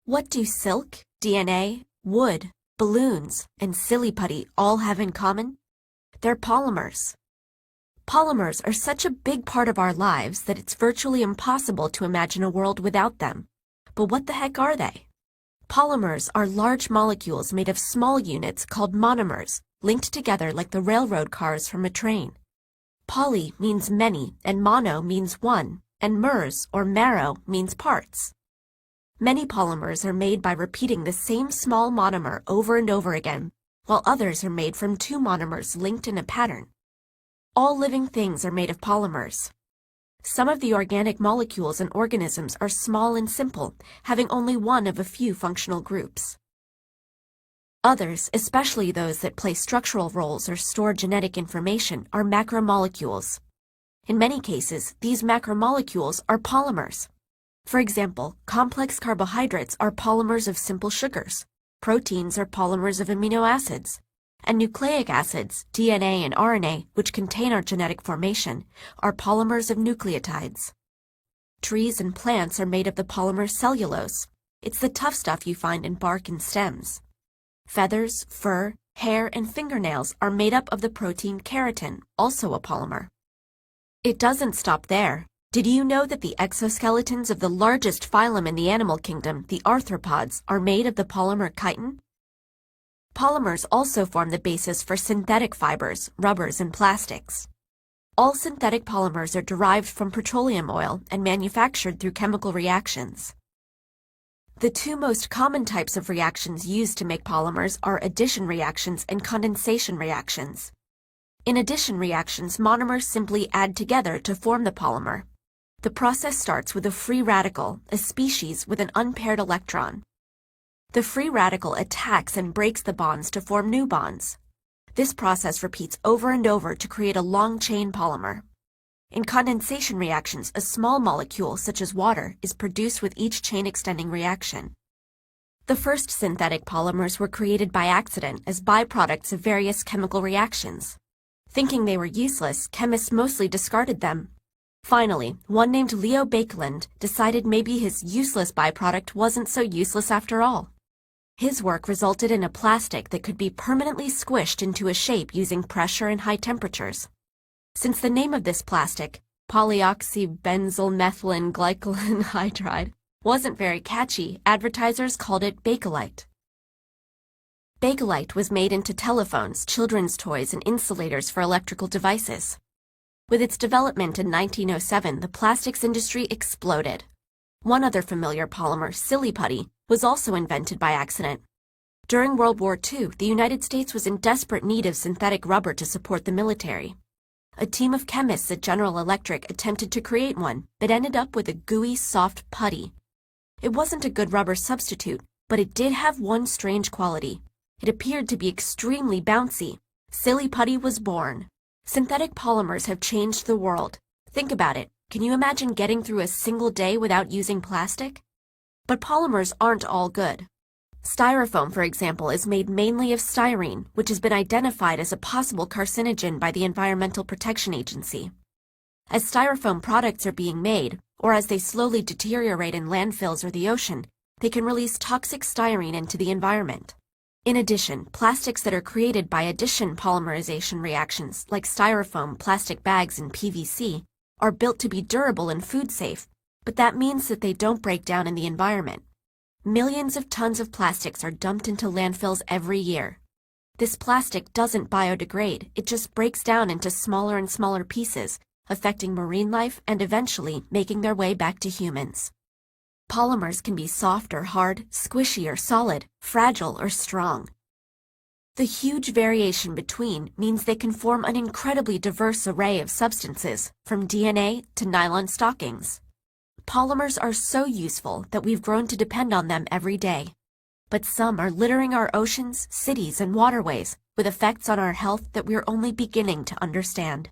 What do silk, DNA, wood, balloons, and silly putty all have in common? They're polymers. Polymers are such a big part of our lives that it's virtually impossible to imagine a world without them. But what the heck are they? Polymers are large molecules made of small units called monomers, linked together like the railroad cars from a train. Poly means many, and mono means one, and mers or marrow means parts. Many polymers are made by repeating the same small monomer over and over again, while others are made from two monomers linked in a pattern. All living things are made of polymers. Some of the organic molecules in organisms are small and simple, having only one of a few functional groups. Others, especially those that play structural roles or store genetic information, are macromolecules. In many cases, these macromolecules are polymers. For example, complex carbohydrates are polymers of simple sugars, proteins are polymers of amino acids, and nucleic acids, DNA and RNA, which contain our genetic formation, are polymers of nucleotides. Trees and plants are made of the polymer cellulose. It's the tough stuff you find in bark and stems. Feathers, fur, hair, and fingernails are made up of the protein keratin, also a polymer. It doesn't stop there. Did you know that the exoskeletons of the largest phylum in the animal kingdom, the arthropods, are made of the polymer chitin? Polymers also form the basis for synthetic fibers, rubbers, and plastics. All synthetic polymers are derived from petroleum oil and manufactured through chemical reactions. The two most common types of reactions used to make polymers are addition reactions and condensation reactions. In addition reactions, monomers simply add together to form the polymer. The process starts with a free radical, a species with an unpaired electron. The free radical attacks and breaks the bonds to form new bonds. This process repeats over and over to create a long-chain polymer. In condensation reactions, a small molecule, such as water, is produced with each chain-extending reaction. The first synthetic polymers were created by accident as byproducts of various chemical reactions. Thinking they were useless, chemists mostly discarded them. Finally, one named Leo Baekeland decided maybe his useless byproduct wasn't so useless after all. His work resulted in a plastic that could be permanently squished into a shape using pressure and high temperatures. Since the name of this plastic, polyoxybenzylmethylene glycolin hydride, wasn't very catchy, advertisers called it Bakelite. Bakelite was made into telephones, children's toys, and insulators for electrical devices. With its development in 1907, the plastics industry exploded. One other familiar polymer, silly putty, was also invented by accident. During World War II, the United States was in desperate need of synthetic rubber to support the military. A team of chemists at General Electric attempted to create one, but ended up with a gooey, soft putty. It wasn't a good rubber substitute, but it did have one strange quality. It appeared to be extremely bouncy. Silly putty was born. Synthetic polymers have changed the world. Think about it. Can you imagine getting through a single day without using plastic? But polymers aren't all good. Styrofoam, for example, is made mainly of styrene, which has been identified as a possible carcinogen by the Environmental Protection Agency. As styrofoam products are being made, or as they slowly deteriorate in landfills or the ocean, they can release toxic styrene into the environment. In addition, plastics that are created by addition polymerization reactions, like styrofoam, plastic bags, and PVC, are built to be durable and food safe, but that means that they don't break down in the environment. Millions of tons of plastics are dumped into landfills every year. This plastic doesn't biodegrade, it just breaks down into smaller and smaller pieces, affecting marine life and eventually making their way back to humans. Polymers can be soft or hard, squishy or solid, fragile or strong. The huge variation between means they can form an incredibly diverse array of substances, from DNA to nylon stockings. Polymers are so useful that we've grown to depend on them every day. But some are littering our oceans, cities, and waterways with effects on our health that we're only beginning to understand.